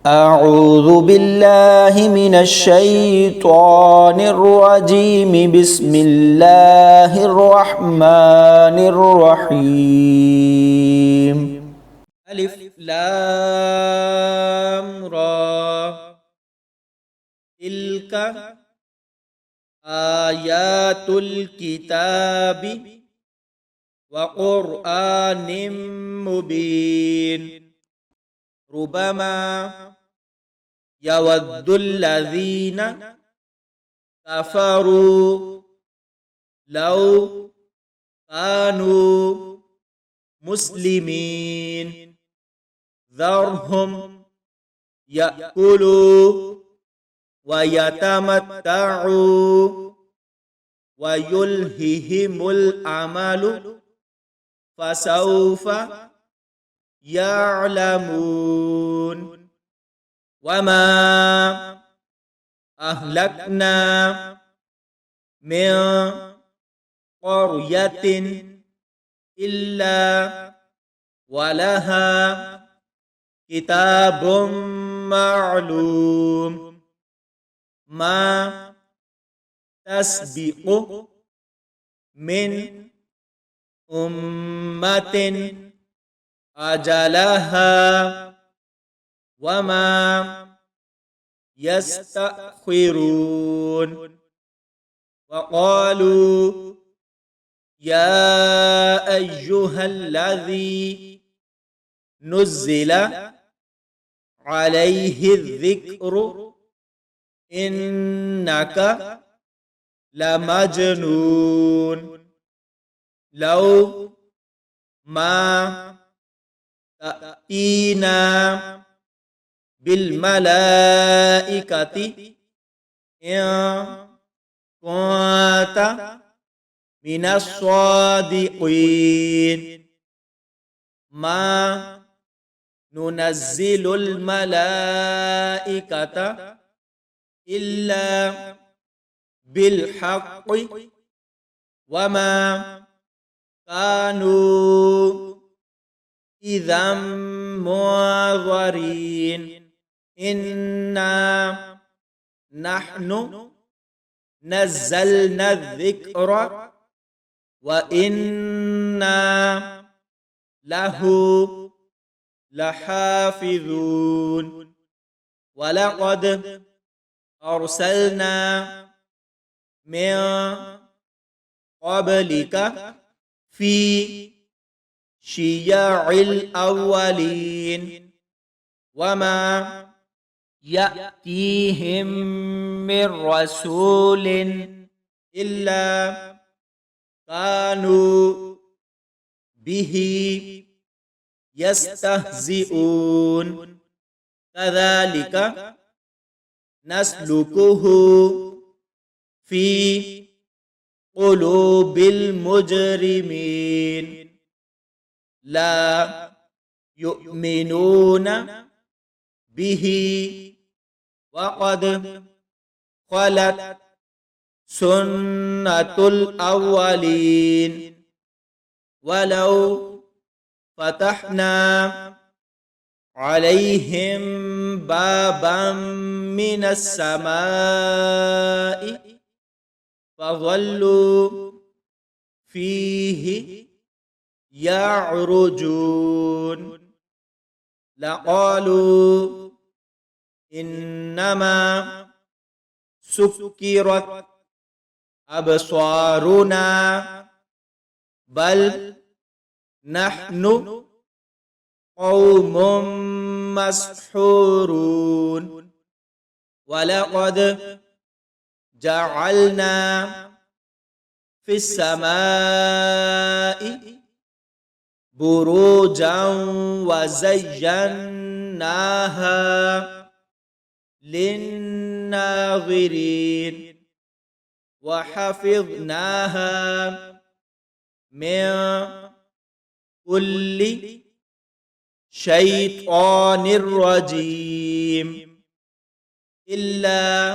أعوذ بالله من الشيطان الرجيم بسم الله الرحمن الرحيم ألف لام را تلك آيات الكتاب وقرآن مبين ربما يود الذين كفروا لو كانوا مسلمين ذرهم يأكلوا ويتمتعوا ويلههم الأمل فسوف يعلمون وما أهلكنا من قرية إلا ولها كتاب معلوم ما تسبق من أمة أجلها وما يستأخرون وقالوا يا أيها الذي نزل عليه الذكر إنك لمجنون لو ما تأتينا بالملائكة إن كنت من الصادقين ما ننزل الملائكة إلا بالحق وما كانوا إذا منظرين إنا نحن نزلنا الذكر وإنا له لحافظون ولقد أرسلنا من قبلك في شيع الأولين وما يأتيهم من رسول إلا كانوا به يستهزئون كذلك نسلكه في قلوب المجرمين لا يؤمنون به وقد خلت سنة الأولين ولو فتحنا عليهم بابا من السماء فظلوا فيه يعرجون لقالوا إنما سكرت أبصارنا بل نحن قوم مسحورون ولقد جعلنا في السماء بروجا وزيناها للناظرين وحفظناها من كل شيطان رجيم إلا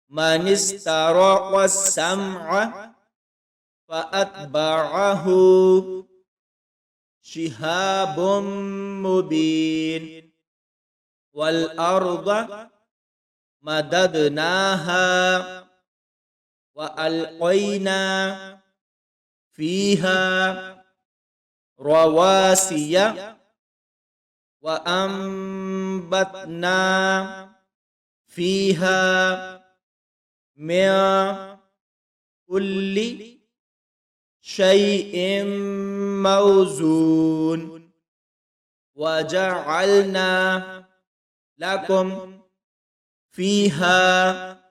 من استرق السمع فأتبعه شهاب مبين والأرض مددناها وألقينا فيها رواسي وأنبتنا فيها من كل شيء موزون وجعلنا لكم فيها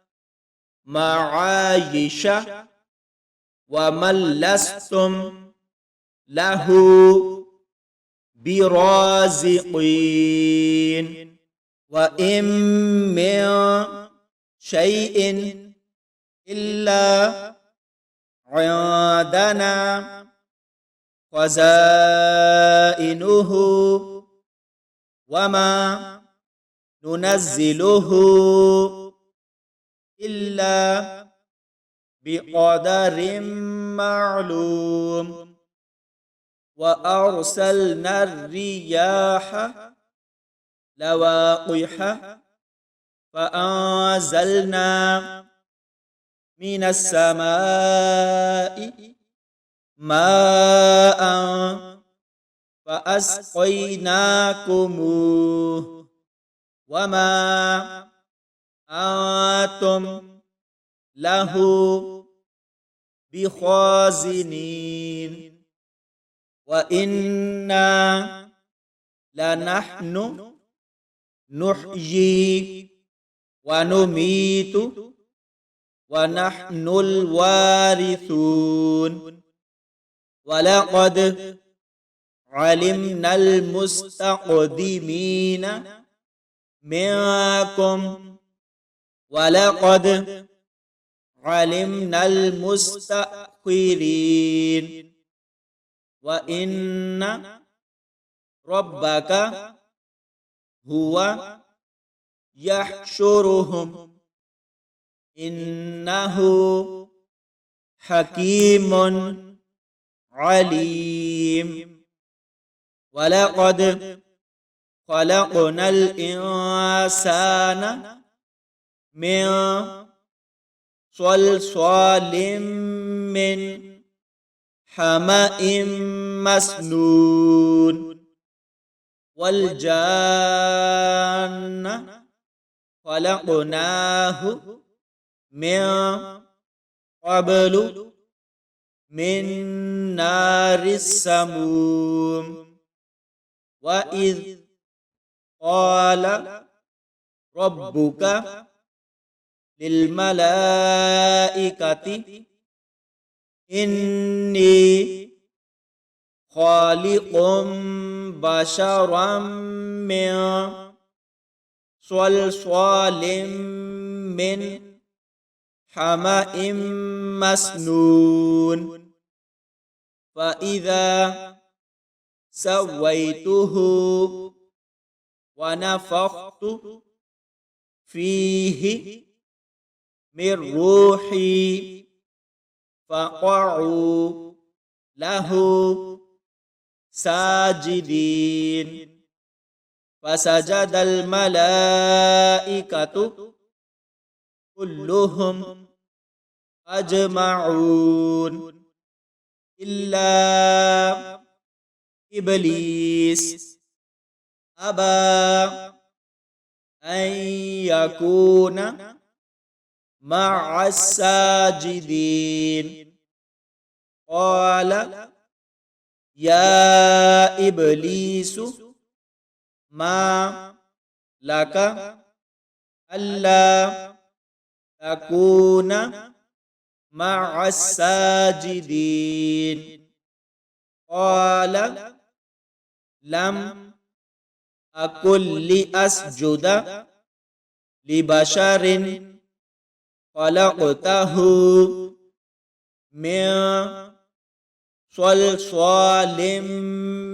معايش ومن لستم له برازقين وإن من شيء إلا عندنا خزائنه وما ننزله إلا بقدر معلوم وأرسلنا الرياح لواقح فأنزلنا من السماء ماء فأسقيناكموه وما أنتم له بخازنين وإنا لنحن نحيي ونميت ونحن الوارثون ولقد علمنا المستقدمين منكم ولقد علمنا المستأخرين وإن ربك هو يحشرهم إنه حكيم عليم ولقد خلقنا الإنسان من صلصال من حمأ مسنون والجان خلقناه من قبل من نار السموم وإذ قال ربك للملائكة إني خالق بشرا من صلصال من حمأ مسنون فإذا سويته ونفخت فيه من روحي فقعوا له ساجدين فسجد الملائكة كلهم أجمعون إلا إبليس أبى أن يكون مع الساجدين قال يا إبليس ما لك ألا تكون مع الساجدين قال لم أكن لأسجد لبشر خلقته من صلصال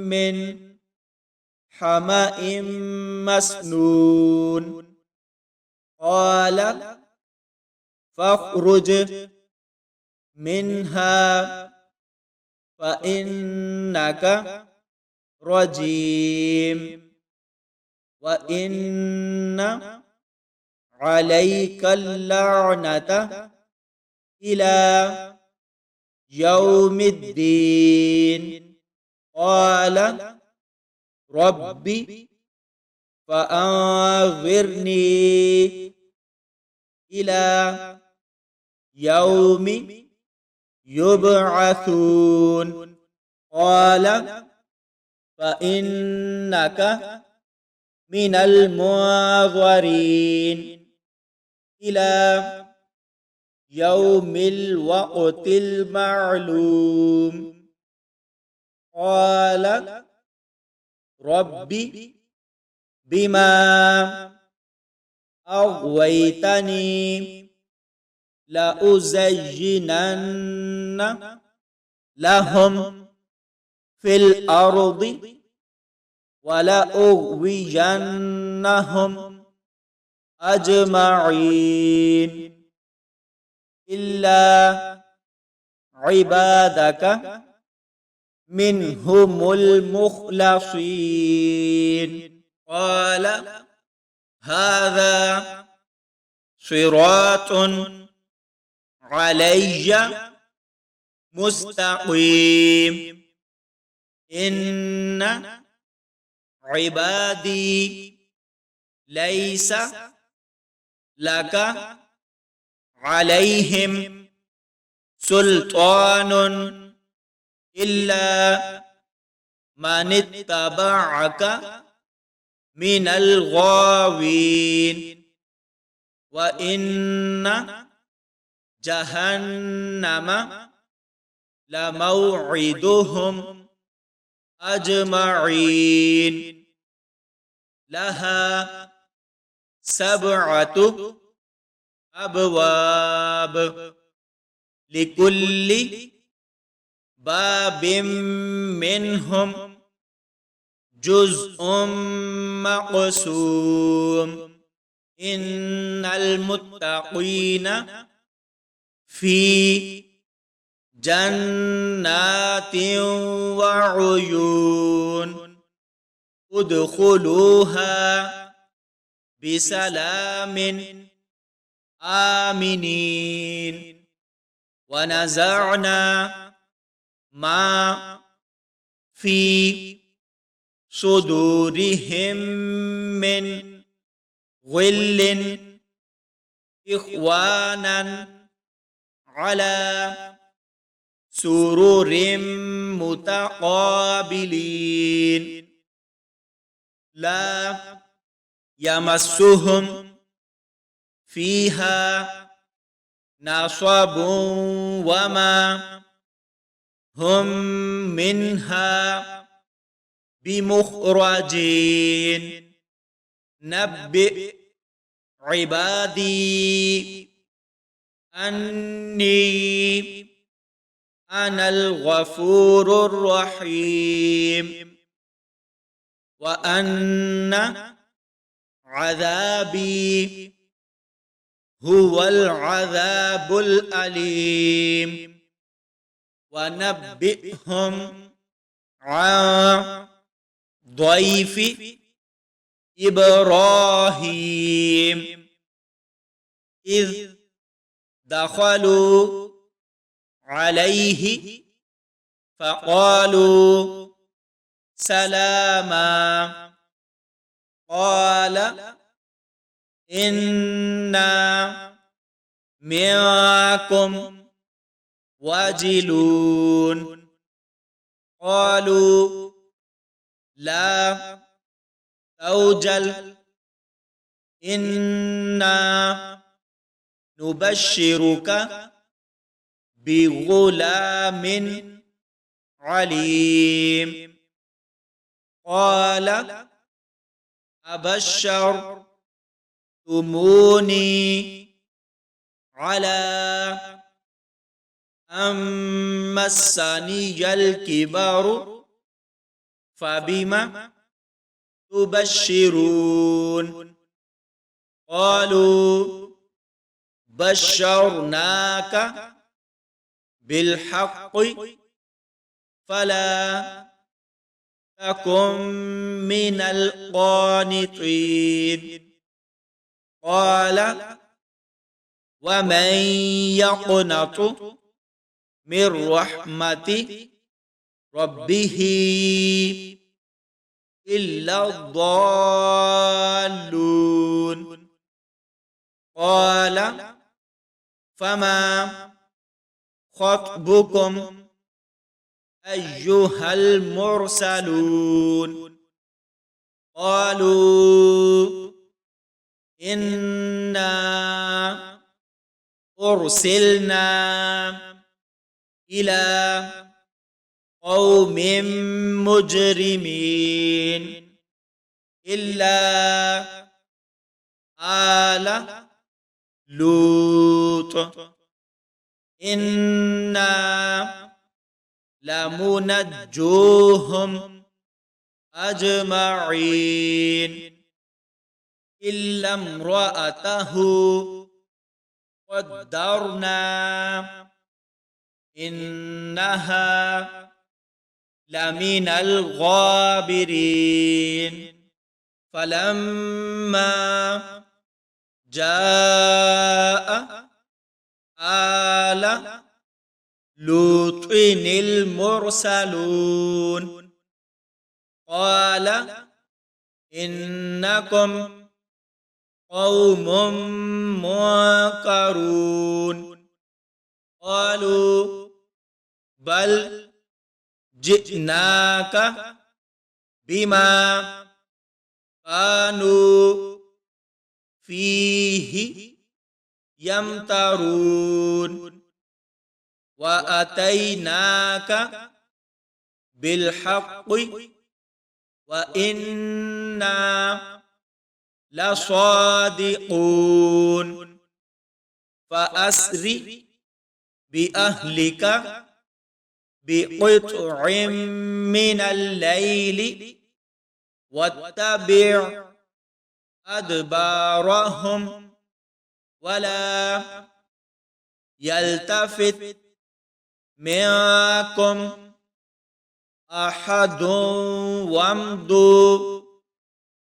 من حمأ مسنون قال فاخرج منها فإنك رجيم وإن عليك اللعنة إلى يوم الدين. قال ربي فأنظرني إلى يوم يبعثون. قال فإنك من المنظرين إلى يوم الوقت المعلوم. قال ربي بما أغويتني لأزينن لهم في الأرض ولأغوينهم أجمعين إلا عبادك منهم المخلصين. قال هذا صراط علي مستقيم. إن عبادي ليس لك عليهم سلطان إلا من اتبعك من الغاوين. وإن جهنم لموعدهم أجمعين. لها 7 أبواب لكل باب منهم جزء مقسوم. إن المتقين في جنات وعيون ادخلوها بسلام آمنين. ونزعنا ما في صدورهم من غل إخوانا على سرر متقابلين لا يمسهم فيها نصب وما هم منها بمخرجين. نبئ عبادي أني أنا الغفور الرحيم وأن عذابي هو العذاب الأليم. ونبئهم عن ضيف إبراهيم إذ دخلوا عليه فقالوا سلاما. قال إنا منكم وجلون. قالوا لا توجل إنا نبشرك بغلام عليم. قال أبشرتموني على أن مسني الكبر فبم تبشرون. قالوا بشرناك بالحق فلا تكن من القانطين قال ومن يقنط من رحمة ربه إلا الضالون قال فما خطبكم أيها المرسلون قالوا إنا أرسلنا إلى قوم مجرمين إلا آل لوط إنا لمنجوهم أجمعين إلا امرأته قدرنا إنها لمن الغابرين فلما جاء آل لوط المرسلون قال إنكم قوم منكرون قالوا بل جئناك بما كانوا فيه يمترون وأتيناك بالحق وإنا لصادقون فأسر بأهلك بقطع من الليل واتبع أدبارهم ولا يلتفت منكم أحد وامضوا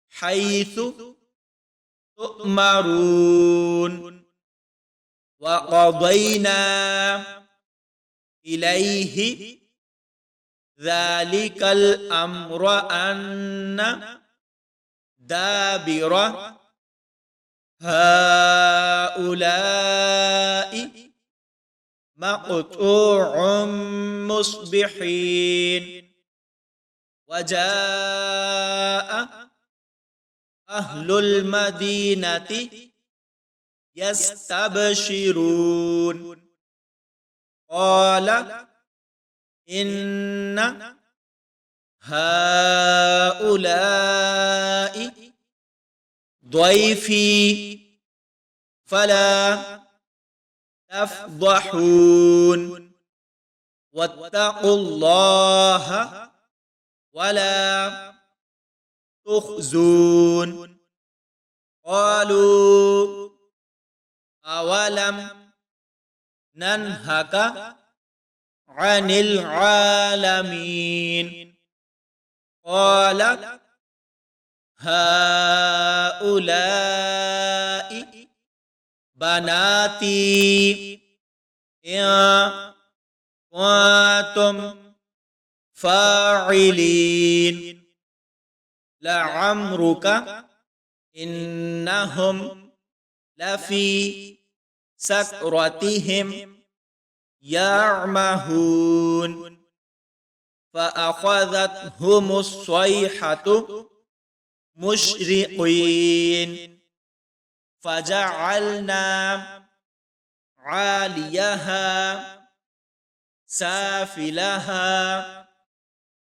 حيث تؤمرون وقضينا إليه ذلك الأمر أن دابر هؤلاء مقطوع مصبحين وجاء أهل المدينة يستبشرون قال إن هؤلاء ضيفي فلا تفضحون واتقوا الله ولا تخزون قالوا أولم ننهك عن العالمين قال هؤلاء بناتي إن كنتم فاعلين لعمرك إنهم لفي سكرتهم يعمهون فأخذتهم الصيحة مشرقين فجعلنا عاليها سافلها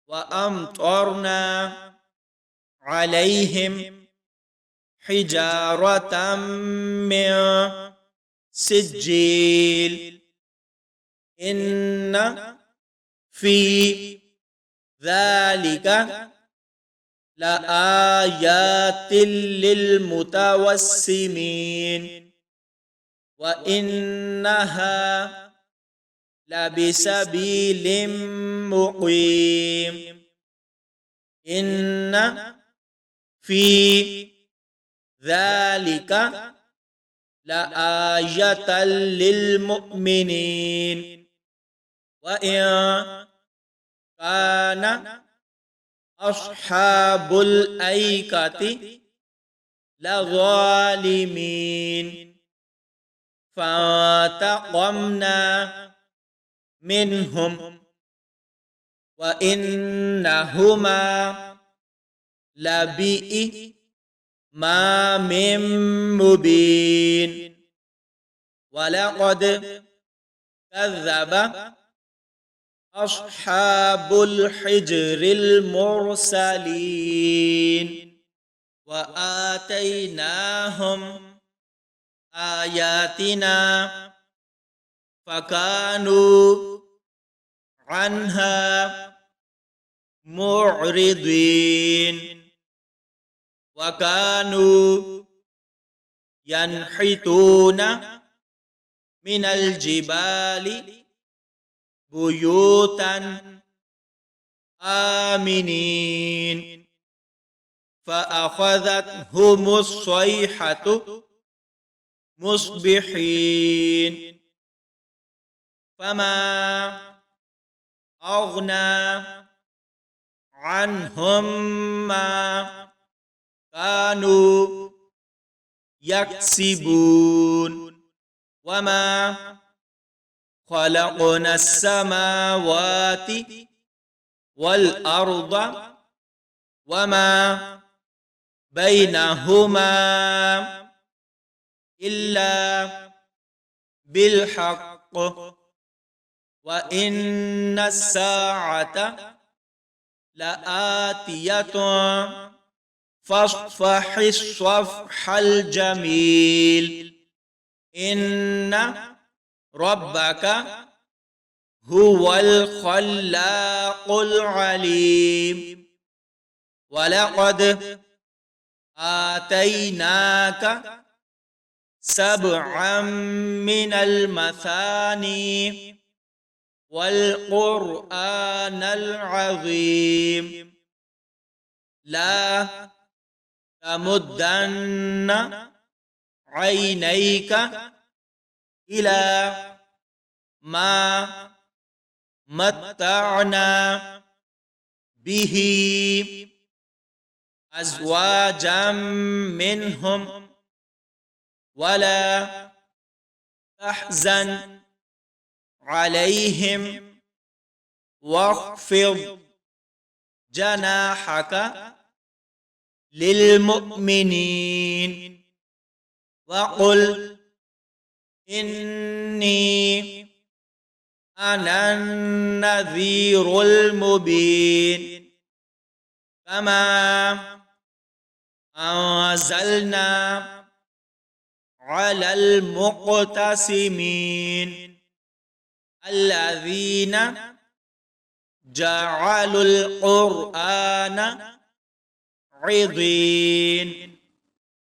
وأمطرنا عليهم حجارة من سجيل إن في ذلك لآيات للمتوسمين وإنها لبسبيل مقيم إن في ذلك لآية للمؤمنين وإن كان أصحاب الأيكة لظالمين فانتقمنا منهم وإنهما لبإمام مبين ولقد كذب أصحاب الحجر المرسلين وآتيناهم آياتنا فكانوا عنها معرضين وكانوا ينحتون من الجبال بيوتا آمنين فأخذتهم الصيحة مصبحين فما أغنى عنهم ما كانوا يكسبون وما خلقنا السماوات والأرض وما بينهما إلا بالحق وإن الساعة لآتية فاصفح الصفح الجميل إن ربك هو الخلاق العليم ولقد آتيناك سبعا من المثاني والقرآن العظيم لا تمدن عينيك إلى ما متعنا به أزواجا منهم ولا تحزن عليهم واخفض جناحك للمؤمنين وقل إني أنا النذير المبين كما أنزلنا على المقتسمين الذين جعلوا القرآن عضين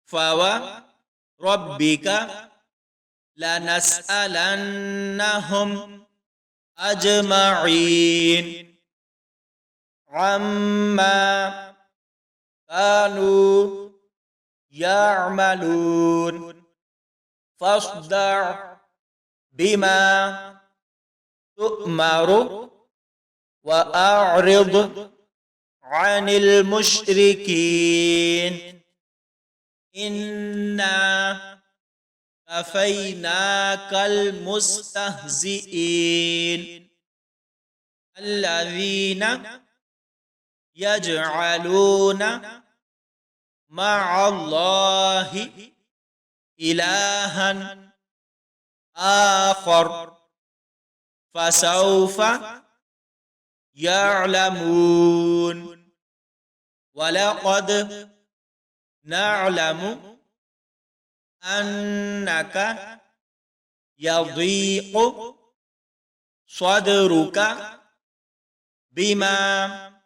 فوربك لنسألنهم أجمعين عما كانوا يعملون فاصدع بما تؤمر وأعرض عن المشركين إنا كفيناك المستهزئين الذين يجعلون مع الله إلها آخر فسوف يعلمون ولقد نعلم أنك يضيق صدرك بما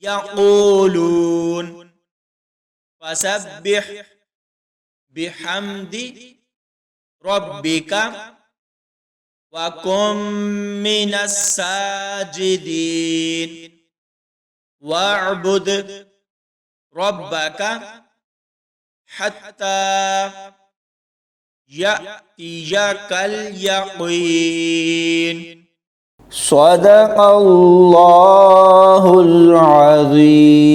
يقولون فسبح بحمد ربك وكن من الساجدين واعبد ربك حتى يأتيك اليقين. صدق الله العظيم.